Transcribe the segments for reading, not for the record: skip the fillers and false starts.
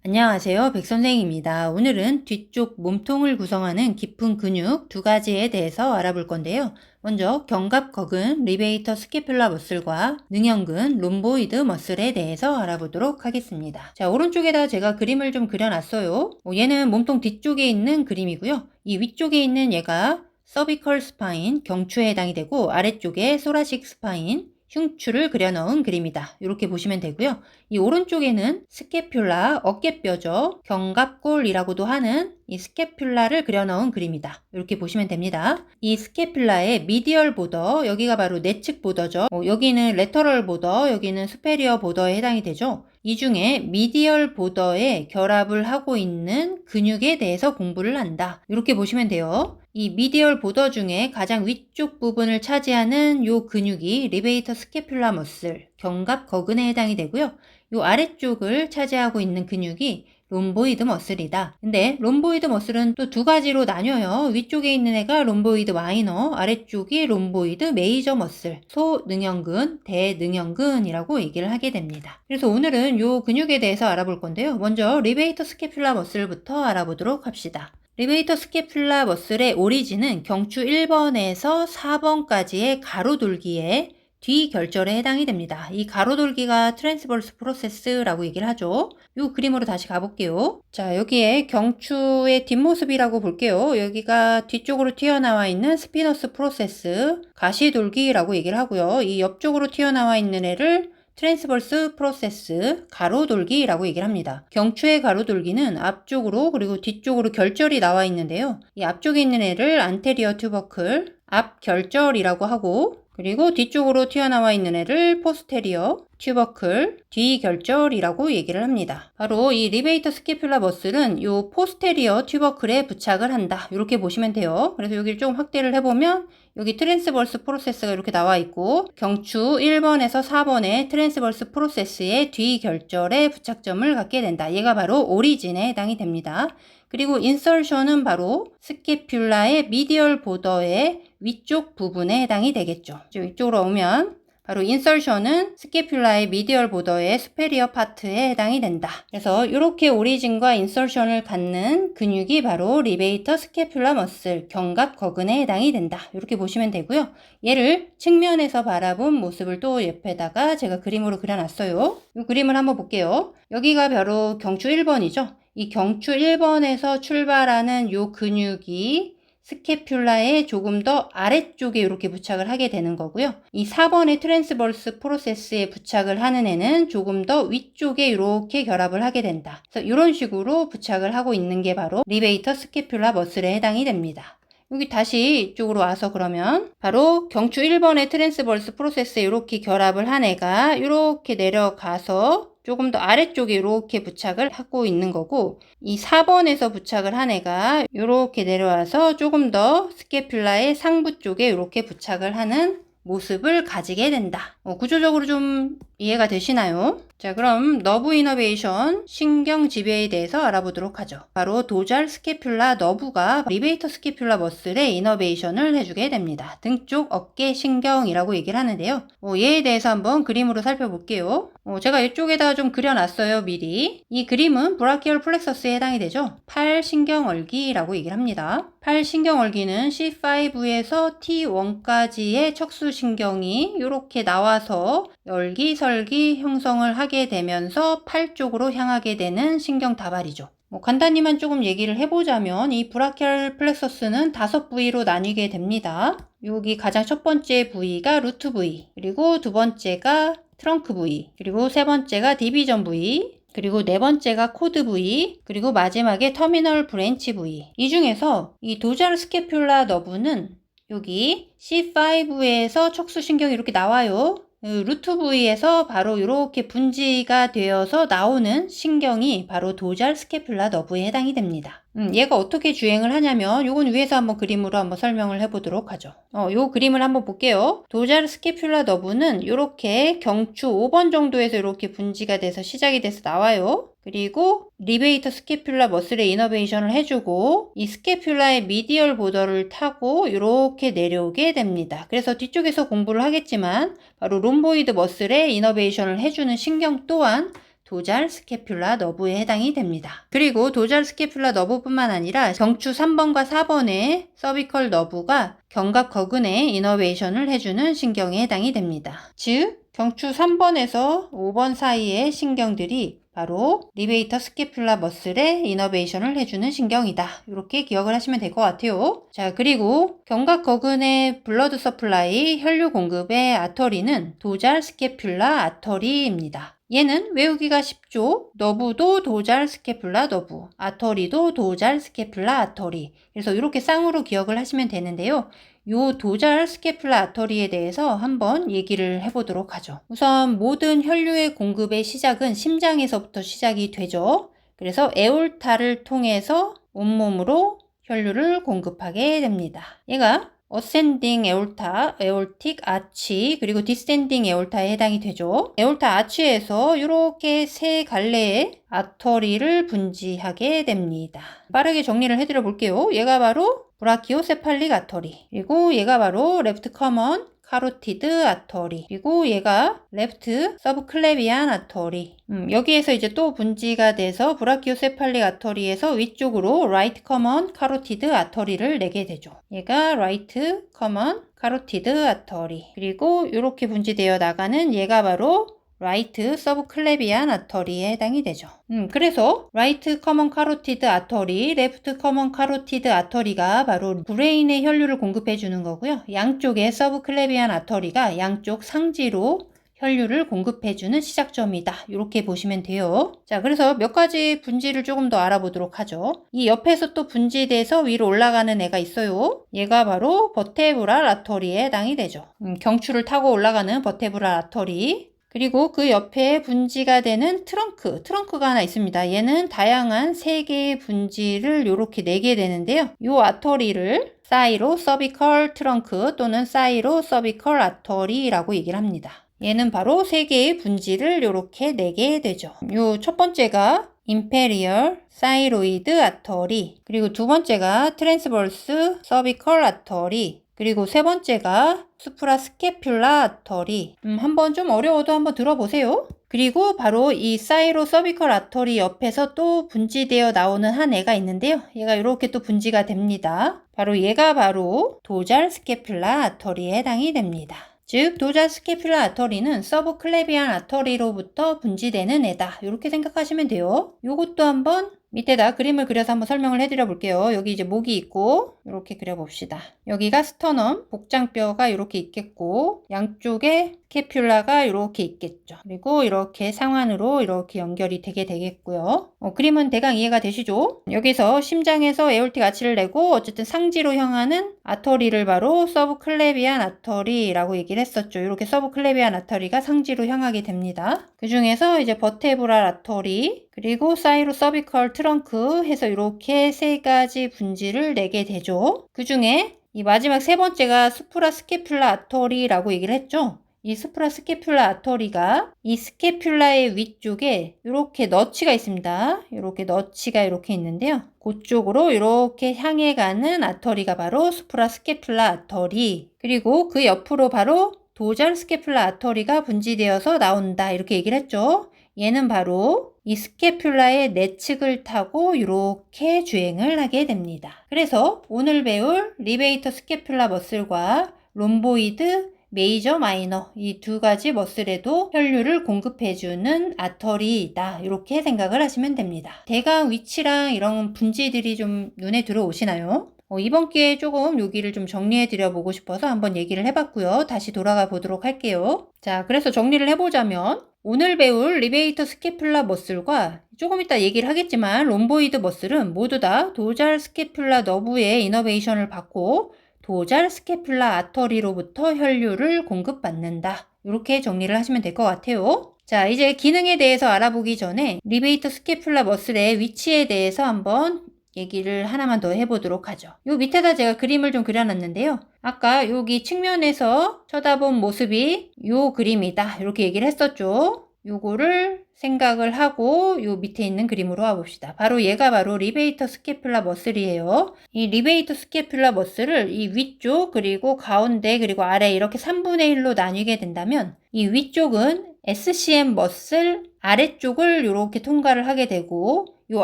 안녕하세요. 백선생입니다. 오늘은 뒤쪽 몸통을 구성하는 깊은 근육 두 가지에 대해서 알아볼 건데요. 먼저 견갑거근 리베이터 스캐퓰라 머슬과 능형근 롬보이드 머슬에 대해서 알아보도록 하겠습니다. 자, 오른쪽에다 제가 그림을 좀 그려놨어요. 얘는 몸통 뒤쪽에 있는 그림이고요. 이 위쪽에 있는 얘가 서비컬 스파인, 경추에 해당이 되고 아래쪽에 소라식 스파인, 흉추를 그려 넣은 그림이다. 이렇게 보시면 되고요. 이 오른쪽에는 스캐퓰라, 어깨뼈죠. 견갑골이라고도 하는 이 스캐퓰라를 그려 넣은 그림이다. 이렇게 보시면 됩니다. 이 스캐퓰라의 미디얼 보더, 여기가 바로 내측 보더죠. 여기는 레터럴 보더, 여기는 스페리어 보더에 해당이 되죠. 이 중에 미디얼 보더에 결합을 하고 있는 근육에 대해서 공부를 한다. 이렇게 보시면 돼요. 이 미디얼 보더 중에 가장 위쪽 부분을 차지하는 요 근육이 리베이터 스캐퓰라 머슬, 견갑거근에 해당이 되고요. 요 아래쪽을 차지하고 있는 근육이 롬보이드 머슬이다. 근데 롬보이드 머슬은 또 두 가지로 나뉘어요. 위쪽에 있는 애가 롬보이드 마이너, 아래쪽이 롬보이드 메이저 머슬, 소능형근, 대능형근이라고 얘기를 하게 됩니다. 그래서 오늘은 요 근육에 대해서 알아볼 건데요. 먼저 리베이터 스캐퓰라 머슬부터 알아보도록 합시다. 리베이터 스캐퓰라 머슬의 오리진은 경추 1번에서 4번까지의 가로돌기에 뒤결절에 해당이 됩니다. 이 가로돌기가 트랜스버스 프로세스라고 얘기를 하죠. 이 그림으로 다시 가볼게요. 자, 여기에 경추의 뒷모습이라고 볼게요. 여기가 뒤쪽으로 튀어나와 있는 스피너스 프로세스, 가시돌기라고 얘기를 하고요. 이 옆쪽으로 튀어나와 있는 애를 트랜스버스 프로세스, 가로돌기라고 얘기를 합니다. 경추의 가로돌기는 앞쪽으로 그리고 뒤쪽으로 결절이 나와 있는데요. 이 앞쪽에 있는 애를 안테리어 튜버클, 앞결절이라고 하고, 그리고 뒤쪽으로 튀어나와 있는 애를 포스테리어 튜버클 뒤결절이라고 얘기를 합니다. 바로 이 리베이터 스캐퓰라 머슬은 요 포스테리어 튜버클에 부착을 한다. 이렇게 보시면 돼요. 그래서 여기를 좀 확대를 해보면 여기 트랜스버스 프로세스가 이렇게 나와 있고 경추 1번에서 4번의 트랜스버스 프로세스의 뒤결절에 부착점을 갖게 된다. 얘가 바로 오리진에 해당이 됩니다. 그리고 인설션은 바로 스캐퓰라의 미디얼 보더의 위쪽 부분에 해당이 되겠죠. 이쪽으로 오면 바로 인설션은 스캐퓰라의 미디얼 보더의 스페리어 파트에 해당이 된다. 그래서 이렇게 오리진과 인설션을 갖는 근육이 바로 리베이터 스캐퓰라 머슬, 견갑거근에 해당이 된다. 이렇게 보시면 되고요. 얘를 측면에서 바라본 모습을 또 옆에다가 제가 그림으로 그려놨어요. 이 그림을 한번 볼게요. 여기가 바로 경추 1번이죠. 이 경추 1번에서 출발하는 요 근육이 스캐퓰라의 조금 더 아래쪽에 이렇게 부착을 하게 되는 거고요. 이 4번의 트랜스버스 프로세스에 부착을 하는 애는 조금 더 위쪽에 이렇게 결합을 하게 된다. 그래서 이런 식으로 부착을 하고 있는 게 바로 리베이터 스캐퓰라 머슬에 해당이 됩니다. 여기 다시 이쪽으로 와서 그러면 바로 경추 1번의 트랜스버스 프로세스에 이렇게 결합을 한 애가 이렇게 내려가서 조금 더 아래쪽에 이렇게 부착을 하고 있는 거고 이 4번에서 부착을 한 애가 이렇게 내려와서 조금 더 스캐퓰라의 상부 쪽에 이렇게 부착을 하는 모습을 가지게 된다. 구조적으로 좀 이해가 되시나요? 자, 그럼 너브 이너베이션 신경 지배에 대해서 알아보도록 하죠. 바로 도잘 스캐퓰라 너브가 리베이터 스캐퓰라 머슬의 이너베이션을 해주게 됩니다. 등 쪽 어깨 신경이라고 얘기를 하는데요. 얘에 대해서 한번 그림으로 살펴볼게요. 제가 이쪽에다 좀 그려놨어요, 미리. 이 그림은 브라키얼 플렉서스에 해당이 되죠. 팔 신경얼기라고 얘기를 합니다. 팔 신경얼기는 C5에서 T1까지의 척수신경이 이렇게 나와서 열기설기 형성을 하게 되면서 팔 쪽으로 향하게 되는 신경 다발이죠. 간단히만 조금 얘기를 해보자면 이 브라키얼 플렉서스는 5부위로 나뉘게 됩니다. 여기 가장 첫 번째 부위가 루트 부위, 그리고 두 번째가 트렁크 부위, 그리고 세 번째가 디비전 부위, 그리고 네 번째가 코드 부위, 그리고 마지막에 터미널 브랜치 부위. 이 중에서 이 도잘 스캐퓰라 너브는 여기 C5에서 척수신경이 이렇게 나와요. 루트 부위에서 바로 이렇게 분지가 되어서 나오는 신경이 바로 도잘 스캐퓰라 너브에 해당이 됩니다. 얘가 어떻게 주행을 하냐면 요건 위에서 한번 그림으로 한번 설명을 해보도록 하죠. 요 그림을 한번 볼게요. 도잘 스캐퓰라 너브는 이렇게 경추 5번 정도에서 이렇게 분지가 돼서 시작이 돼서 나와요. 그리고 리베이터 스캐퓰라 머슬의 이너베이션을 해주고 이 스캐퓰라의 미디얼 보더를 타고 이렇게 내려오게 됩니다. 그래서 뒤쪽에서 공부를 하겠지만 바로 롬보이드 머슬의 이너베이션을 해주는 신경 또한 도잘 스캐퓰라 너브에 해당이 됩니다. 그리고 도잘 스캐퓰라 너브뿐만 아니라 경추 3번과 4번의 서비컬 너브가 견갑 거근의 이너베이션을 해주는 신경에 해당이 됩니다. 즉 경추 3번에서 5번 사이의 신경들이 바로 리베이터 스캐퓰라 머슬의 이너베이션을 해주는 신경이다. 이렇게 기억을 하시면 될 것 같아요. 자, 그리고 견갑 거근의 블러드 서플라이 혈류 공급의 아터리는 도잘 스캐퓰라 아터리입니다. 얘는 외우기가 쉽죠. 너브도 도잘 스캐퓰라 너브, 아터리도 도잘 스캐퓰라 아터리. 그래서 이렇게 쌍으로 기억을 하시면 되는데요. 요 도잘 스캐퓰라 아터리에 대해서 한번 얘기를 해보도록 하죠. 우선 모든 혈류의 공급의 시작은 심장에서부터 시작이 되죠. 그래서 에올타를 통해서 온몸으로 혈류를 공급하게 됩니다. 얘가 어센딩 에올타, 에올틱 아치, 그리고 디센딩 에올타에 해당이 되죠. 에올타 아치에서 이렇게 세 갈래의 아터리를 분지하게 됩니다. 빠르게 정리를 해드려 볼게요. 얘가 바로 브라키오세팔릭 아터리, 그리고 얘가 바로 레프트 커먼 카로티드 아터리, 그리고 얘가 레프트 서브클레비안 아터리. 여기에서 이제 또 분지가 돼서 브라키오세팔릭 아터리에서 위쪽으로 라이트 커먼 카로티드 아터리를 내게 되죠. 얘가 라이트 커먼 카로티드 아터리. 그리고 이렇게 분지되어 나가는 얘가 바로 라이트 서브클레비안 아터리에 해당이 되죠. 그래서 라이트 커먼 카로티드 아터리, 레프트 커먼 카로티드 아터리가 바로 브레인의 혈류를 공급해 주는 거고요. 양쪽의 서브클레비안 아터리가 양쪽 상지로 혈류를 공급해 주는 시작점이다. 이렇게 보시면 돼요. 자, 그래서 몇 가지 분지를 조금 더 알아보도록 하죠. 이 옆에서 또 분지돼서 위로 올라가는 애가 있어요. 얘가 바로 버테브랄 아터리에 해당이 되죠. 경추를 타고 올라가는 버테브랄 아터리. 그리고 그 옆에 분지가 되는 트렁크가 하나 있습니다. 얘는 다양한 3개의 분지를 이렇게 내게 되는데요. 이 아터리를 사이로 서비컬 트렁크 또는 사이로 서비컬 아터리라고 얘기를 합니다. 얘는 바로 3개의 분지를 이렇게 내게 되죠. 요 첫 번째가 임페리얼 사이로이드 아터리, 그리고 두 번째가 트랜스버스 서비컬 아터리, 그리고 세 번째가 수프라 스캐퓰라 아터리. 한번 좀 어려워도 한번 들어보세요. 그리고 바로 이 사이로 서비컬 아터리 옆에서 또 분지되어 나오는 한 애가 있는데요. 얘가 이렇게 또 분지가 됩니다. 바로 얘가 바로 도잘 스캐퓰라 아터리에 해당이 됩니다. 즉 도잘 스캐퓰라 아터리는 서브클레비안 아터리로부터 분지되는 애다. 이렇게 생각하시면 돼요. 요것도 한번 밑에다 그림을 그려서 한번 설명을 해드려 볼게요. 여기 이제 목이 있고 이렇게 그려봅시다. 여기가 스터넘, 복장뼈가 이렇게 있겠고 양쪽에 스캐퓰라가 이렇게 있겠죠. 그리고 이렇게 상완으로 이렇게 연결이 되게 되겠고요. 그림은 대강 이해가 되시죠? 여기서 심장에서 에올틱 아치를 내고 어쨌든 상지로 향하는 아터리를 바로 서브클레비안 아터리라고 얘기를 했었죠. 이렇게 서브클레비안 아터리가 상지로 향하게 됩니다. 그 중에서 이제 버테브랄 아터리, 그리고 사이로 서비컬 트렁크 해서 이렇게 3가지 분지를 내게 되죠. 그 중에 이 마지막 세 번째가 수프라 스캐퓰라 아터리라고 얘기를 했죠. 이 수프라 스캐퓰라 아터리가 이 스캐퓰라의 위쪽에 이렇게 너치가 있습니다. 이렇게 너치가 이렇게 있는데요. 그쪽으로 이렇게 향해 가는 아터리가 바로 수프라 스캐퓰라 아터리. 그리고 그 옆으로 바로 도잘 스캐퓰라 아터리가 분지되어서 나온다. 이렇게 얘기를 했죠. 얘는 바로 이 스캐퓰라의 내측을 타고 이렇게 주행을 하게 됩니다. 그래서 오늘 배울 리베이터 스캐퓰라 머슬과 롬보이드 메이저 마이너 이 2가지 머슬에도 혈류를 공급해주는 아터리이다. 이렇게 생각을 하시면 됩니다. 대강 위치랑 이런 분지들이 좀 눈에 들어오시나요? 이번 기회에 조금 여기를 좀 정리해 드려 보고 싶어서 한번 얘기를 해봤고요. 다시 돌아가 보도록 할게요. 자, 그래서 정리를 해보자면 오늘 배울 리베이터 스캐퓰라 머슬과 조금 이따 얘기를 하겠지만 롬보이드 머슬은 모두 다 도잘 스캐퓰라 너브의 이너베이션을 받고 도잘 스캐퓰라 아터리로부터 혈류를 공급받는다. 이렇게 정리를 하시면 될 것 같아요. 자, 이제 기능에 대해서 알아보기 전에 리베이터 스캐퓰라 머슬의 위치에 대해서 한번 얘기를 하나만 더 해보도록 하죠. 요 밑에다 제가 그림을 좀 그려놨는데요. 아까 여기 측면에서 쳐다본 모습이 요 그림이다. 이렇게 얘기를 했었죠. 요거를 생각을 하고 요 밑에 있는 그림으로 와봅시다. 바로 얘가 바로 리베이터 스캐퓰라 머슬이에요. 이 리베이터 스캐퓰라 머슬을 이 위쪽 그리고 가운데 그리고 아래 이렇게 3분의 1로 나뉘게 된다면 이 위쪽은 SCM 머슬 아래쪽을 이렇게 통과를 하게 되고 요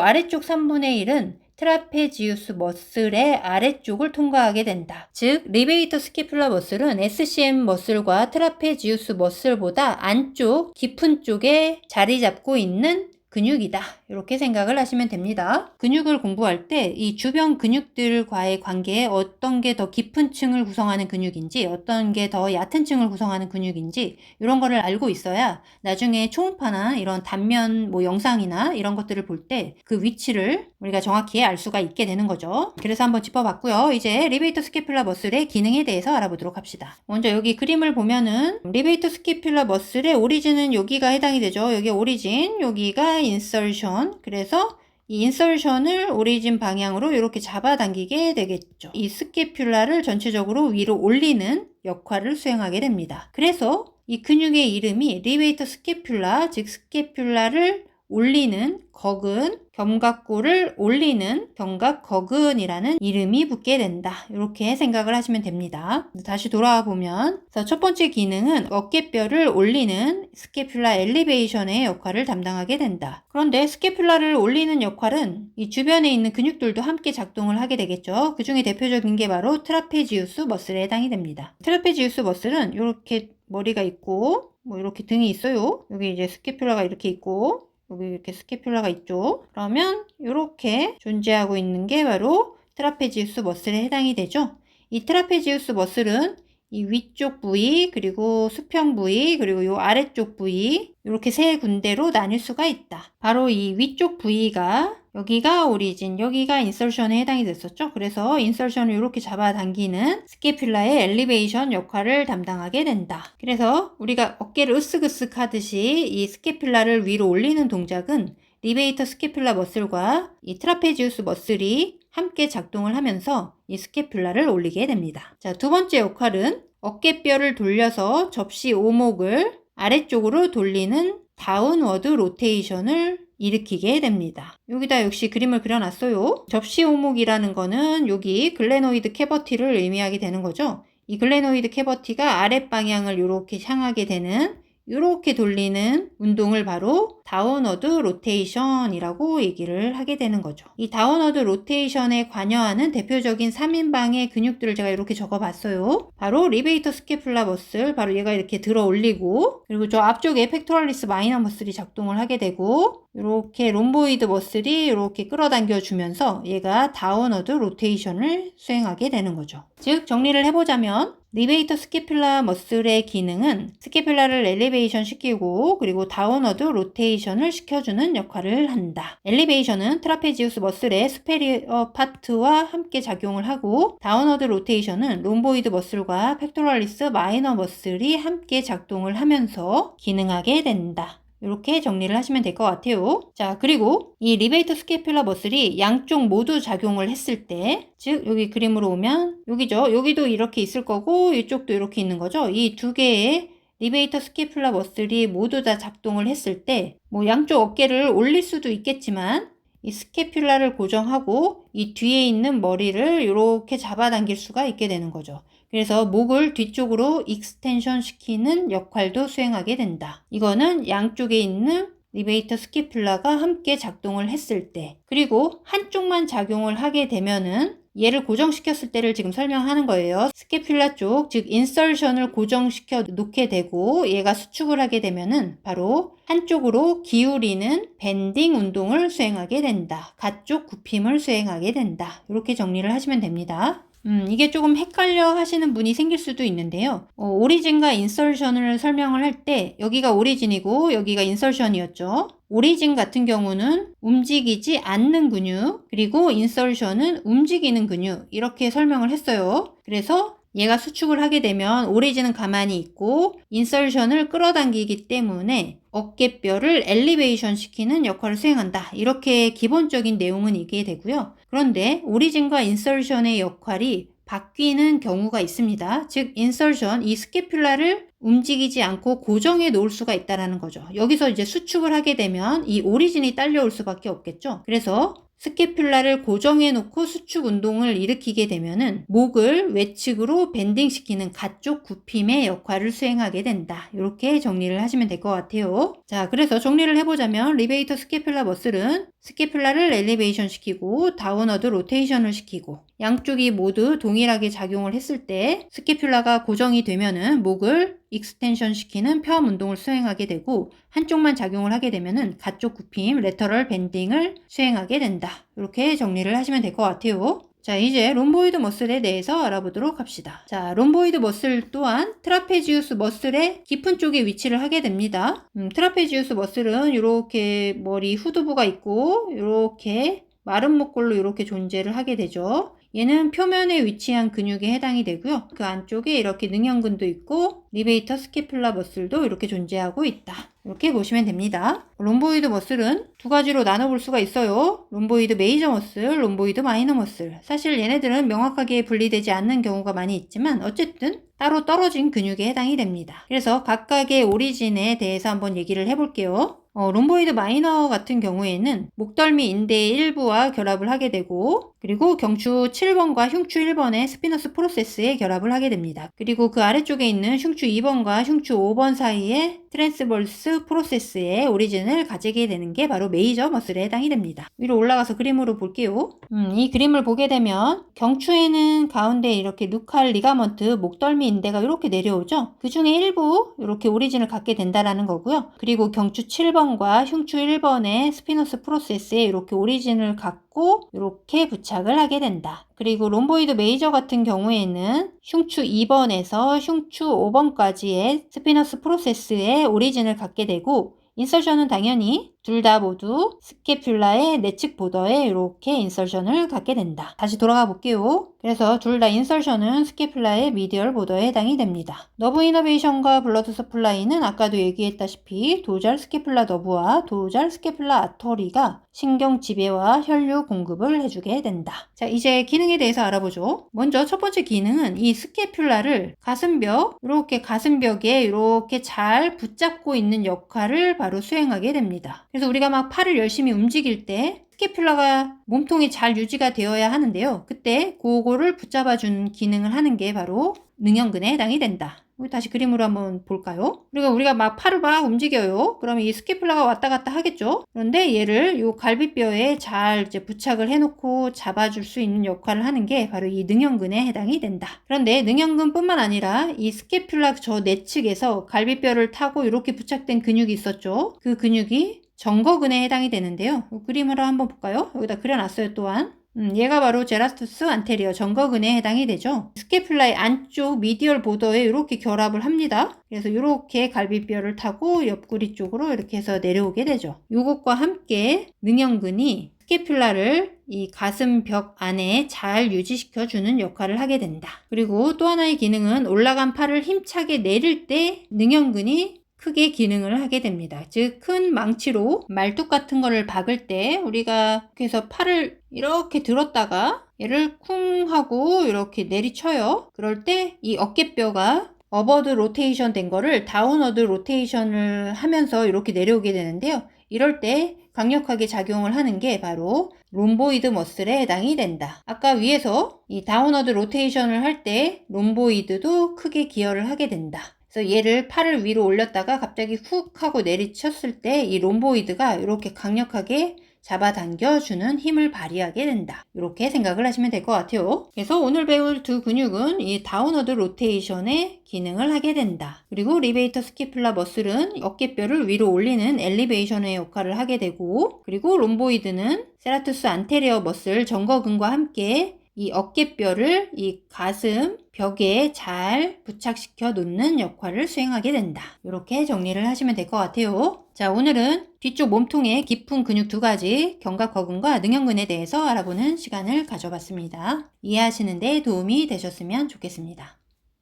아래쪽 3분의 1은 트라페지우스 머슬의 아래쪽을 통과하게 된다. 즉 리베이터 스캐퓰라 머슬은 SCM 머슬과 트라페지우스 머슬보다 안쪽 깊은 쪽에 자리 잡고 있는 근육이다. 이렇게 생각을 하시면 됩니다. 근육을 공부할 때 이 주변 근육들과의 관계에 어떤 게 더 깊은 층을 구성하는 근육인지 어떤 게 더 얕은 층을 구성하는 근육인지 이런 거를 알고 있어야 나중에 초음파나 이런 단면 영상이나 이런 것들을 볼 때 그 위치를 우리가 정확히 알 수가 있게 되는 거죠. 그래서 한번 짚어봤고요. 이제 리베이터 스캐퓰라 머슬의 기능에 대해서 알아보도록 합시다. 먼저 여기 그림을 보면은 리베이터 스캐퓰라 머슬의 오리진은 여기가 해당이 되죠. 여기 오리진, 여기가 인설션. 그래서 이 인설션을 오리진 방향으로 이렇게 잡아당기게 되겠죠. 이 스캐퓰라를 전체적으로 위로 올리는 역할을 수행하게 됩니다. 그래서 이 근육의 이름이 리베이터 스캐퓰라, 즉 스캐퓰라를 올리는 거근, 견갑골을 올리는 견갑거근이라는 이름이 붙게 된다. 이렇게 생각을 하시면 됩니다. 다시 돌아와 보면 첫 번째 기능은 어깨뼈를 올리는 스캐퓰라 엘리베이션의 역할을 담당하게 된다. 그런데 스캐퓰라를 올리는 역할은 이 주변에 있는 근육들도 함께 작동을 하게 되겠죠. 그 중에 대표적인 게 바로 트라페지우스 머슬에 해당이 됩니다. 트라페지우스 머슬은 이렇게 머리가 있고 이렇게 등이 있어요. 여기 이제 스캐퓰라가 이렇게 있고 여기 이렇게 스캐퓰라가 있죠. 그러면 이렇게 존재하고 있는 게 바로 트라페지우스 머슬에 해당이 되죠. 이 트라페지우스 머슬은 이 위쪽 부위, 그리고 수평 부위, 그리고 이 아래쪽 부위 이렇게 세 군데로 나뉠 수가 있다. 바로 이 위쪽 부위가 여기가 오리진, 여기가 인설션에 해당이 됐었죠. 그래서 인설션을 이렇게 잡아당기는 스캐퓰라의 엘리베이션 역할을 담당하게 된다. 그래서 우리가 어깨를 으쓱으쓱 하듯이 이 스캐퓰라를 위로 올리는 동작은 리베이터 스캐퓰라 머슬과 이 트라페지우스 머슬이 함께 작동을 하면서 이 스캐퓰라를 올리게 됩니다. 자, 두 번째 역할은 어깨뼈를 돌려서 접시 오목을 아래쪽으로 돌리는 다운워드 로테이션을 일으키게 됩니다. 여기다 역시 그림을 그려놨어요. 접시 오목이라는 거는 여기 글레노이드 캐버티를 의미하게 되는 거죠. 이 글레노이드 캐버티가 아랫방향을 이렇게 향하게 되는 이렇게 돌리는 운동을 바로 다운워드 로테이션이라고 얘기를 하게 되는 거죠. 이 다운워드 로테이션에 관여하는 대표적인 3인방의 근육들을 제가 이렇게 적어봤어요. 바로 리베이터 스캐퓰라 머슬, 바로 얘가 이렇게 들어 올리고, 그리고 저 앞쪽에 펙토럴리스 마이너 머슬이 작동을 하게 되고, 이렇게 롬보이드 머슬이 이렇게 끌어당겨 주면서 얘가 다운워드 로테이션을 수행하게 되는 거죠. 즉 정리를 해보자면 리베이터 스캐퓰라 머슬의 기능은 스캐퓰라를 엘리베이션 시키고 그리고 다운워드 로테이션을 시켜주는 역할을 한다. 엘리베이션은 트라페지우스 머슬의 수페리어 파트와 함께 작용을 하고 다운워드 로테이션은 롬보이드 머슬과 펙토럴리스 마이너 머슬이 함께 작동을 하면서 기능하게 된다. 이렇게 정리를 하시면 될 것 같아요. 자, 그리고 이 리베이터 스캐퓰라 머슬이 양쪽 모두 작용을 했을 때, 즉 여기 그림으로 오면 여기죠. 여기도 이렇게 있을 거고 이쪽도 이렇게 있는 거죠. 이 두 개의 리베이터 스캐퓰라 머슬이 모두 다 작동을 했을 때 양쪽 어깨를 올릴 수도 있겠지만 이 스캐퓰라를 고정하고 이 뒤에 있는 머리를 이렇게 잡아당길 수가 있게 되는 거죠. 그래서 목을 뒤쪽으로 익스텐션 시키는 역할도 수행하게 된다. 이거는 양쪽에 있는 리베이터 스캐퓰라가 함께 작동을 했을 때, 그리고 한쪽만 작용을 하게 되면은 얘를 고정시켰을 때를 지금 설명하는 거예요. 스캐퓰라 쪽, 즉 인설션을 고정시켜 놓게 되고 얘가 수축을 하게 되면은 바로 한쪽으로 기울이는 밴딩 운동을 수행하게 된다. 가쪽 굽힘을 수행하게 된다. 이렇게 정리를 하시면 됩니다. 이게 조금 헷갈려 하시는 분이 생길 수도 있는데요. 오리진과 인설션을 설명을 할 때 여기가 오리진이고 여기가 인설션이었죠. 오리진 같은 경우는 움직이지 않는 근육, 그리고 인설션은 움직이는 근육, 이렇게 설명을 했어요. 그래서 얘가 수축을 하게 되면 오리진은 가만히 있고 인설션을 끌어당기기 때문에 어깨뼈를 엘리베이션 시키는 역할을 수행한다. 이렇게 기본적인 내용은 이게 되고요. 그런데 오리진과 인설션의 역할이 바뀌는 경우가 있습니다. 즉 인설션, 이 스캐퓰라를 움직이지 않고 고정해 놓을 수가 있다는 거죠. 여기서 이제 수축을 하게 되면 이 오리진이 딸려올 수밖에 없겠죠. 그래서 스캐퓰라를 고정해 놓고 수축 운동을 일으키게 되면은 목을 외측으로 밴딩시키는 가쪽 굽힘의 역할을 수행하게 된다. 이렇게 정리를 하시면 될 것 같아요. 자, 그래서 정리를 해보자면 리베이터 스캐퓰라 머슬은 스캐퓰라를 엘리베이션 시키고 다운워드 로테이션을 시키고 양쪽이 모두 동일하게 작용을 했을 때 스캐퓰라가 고정이 되면은 목을 익스텐션 시키는 펴엄 운동을 수행하게 되고 한쪽만 작용을 하게 되면은 가쪽 굽힘, 레터럴 밴딩을 수행하게 된다. 이렇게 정리를 하시면 될 것 같아요. 자, 이제 롬보이드 머슬에 대해서 알아보도록 합시다. 자, 롬보이드 머슬 또한 트라페지우스 머슬의 깊은 쪽에 위치를 하게 됩니다. 트라페지우스 머슬은 이렇게 머리 후두부가 있고 이렇게 마른 목골로 이렇게 존재를 하게 되죠. 얘는 표면에 위치한 근육에 해당이 되고요. 그 안쪽에 이렇게 능형근도 있고 리베이터 스캐퓰라 머슬도 이렇게 존재하고 있다. 이렇게 보시면 됩니다. 롬보이드 머슬은 두 가지로 나눠볼 수가 있어요. 롬보이드 메이저 머슬, 롬보이드 마이너 머슬. 사실 얘네들은 명확하게 분리되지 않는 경우가 많이 있지만 어쨌든 따로 떨어진 근육에 해당이 됩니다. 그래서 각각의 오리진에 대해서 한번 얘기를 해볼게요. 롬보이드 마이너 같은 경우에는 목덜미 인대의 일부와 결합을 하게 되고 그리고 경추 7번과 흉추 1번의 스피너스 프로세스에 결합을 하게 됩니다. 그리고 그 아래쪽에 있는 흉추 2번과 흉추 5번 사이에 트랜스버스 프로세스의 오리진을 가지게 되는 게 바로 메이저 머슬에 해당이 됩니다. 위로 올라가서 그림으로 볼게요. 이 그림을 보게 되면 경추에는 가운데 이렇게 누칼 리가먼트 목덜미 인대가 이렇게 내려오죠. 그 중에 일부 이렇게 오리진을 갖게 된다라는 거고요. 그리고 경추 7번과 흉추 1번의 스피너스 프로세스에 이렇게 오리진을 갖고 이렇게 부착을 하게 된다. 그리고 롬보이드 메이저 같은 경우에는 흉추 2번에서 흉추 5번까지의 스피너스 프로세스에 오리진을 갖게 되고 인설션은 당연히 둘 다 모두 스캐퓰라의 내측 보더에 이렇게 인설션을 갖게 된다. 다시 돌아가 볼게요. 그래서 둘 다 인설션은 스캐퓰라의 미디얼 보더에 해당이 됩니다. 너브 이너베이션과 블러드 서플라이는 아까도 얘기했다시피 도잘 스캐퓰라 너브와 도잘 스캐퓰라 아터리가 신경 지배와 혈류 공급을 해주게 된다. 자, 이제 기능에 대해서 알아보죠. 먼저 첫 번째 기능은 이 스캐퓰라를 가슴벽, 이렇게 가슴벽에 이렇게 잘 붙잡고 있는 역할을 바로 수행하게 됩니다. 그래서 우리가 막 팔을 열심히 움직일 때 스캐퓰라가 몸통이 잘 유지가 되어야 하는데요. 그때 그거를 붙잡아주는 기능을 하는 게 바로 능형근에 해당이 된다. 다시 그림으로 한번 볼까요? 그리고 우리가 막 팔을 막 움직여요. 그러면 이 스캐퓰라가 왔다 갔다 하겠죠? 그런데 얘를 요 갈비뼈에 잘 이제 부착을 해놓고 잡아줄 수 있는 역할을 하는 게 바로 이 능형근에 해당이 된다. 그런데 능형근뿐만 아니라 이 스캐퓰라 저 내측에서 갈비뼈를 타고 이렇게 부착된 근육이 있었죠. 그 근육이 정거근에 해당이 되는데요. 그림으로 한번 볼까요? 여기다 그려놨어요, 또한. 얘가 바로 제라스투스 안테리어 정거근에 해당이 되죠. 스캐퓰라의 안쪽 미디얼 보더에 이렇게 결합을 합니다. 그래서 이렇게 갈비뼈를 타고 옆구리 쪽으로 이렇게 해서 내려오게 되죠. 이것과 함께 능형근이 스캐퓰라를 이 가슴벽 안에 잘 유지시켜주는 역할을 하게 된다. 그리고 또 하나의 기능은 올라간 팔을 힘차게 내릴 때 능형근이 크게 기능을 하게 됩니다. 즉 큰 망치로 말뚝 같은 거를 박을 때 우리가 이렇게 해서 팔을 이렇게 들었다가 얘를 쿵 하고 이렇게 내리쳐요. 그럴 때 이 어깨뼈가 업워드 로테이션 된 거를 다운워드 로테이션을 하면서 이렇게 내려오게 되는데요. 이럴 때 강력하게 작용을 하는 게 바로 롬보이드 머슬에 해당이 된다. 아까 위에서 이 다운워드 로테이션을 할 때 롬보이드도 크게 기여를 하게 된다. 그래서 얘를 팔을 위로 올렸다가 갑자기 훅 하고 내리쳤을 때 이 롬보이드가 이렇게 강력하게 잡아당겨주는 힘을 발휘하게 된다. 이렇게 생각을 하시면 될 것 같아요. 그래서 오늘 배울 두 근육은 이 다운워드 로테이션의 기능을 하게 된다. 그리고 리베이터 스캐퓰라 머슬은 어깨뼈를 위로 올리는 엘리베이션의 역할을 하게 되고, 그리고 롬보이드는 세라투스 안테리어 머슬 정거근과 함께 이 어깨뼈를 이 가슴 벽에 잘 부착시켜 놓는 역할을 수행하게 된다. 이렇게 정리를 하시면 될 것 같아요. 자, 오늘은 뒤쪽 몸통의 깊은 근육 두 가지 견갑거근과 능형근에 대해서 알아보는 시간을 가져봤습니다. 이해하시는 데 도움이 되셨으면 좋겠습니다.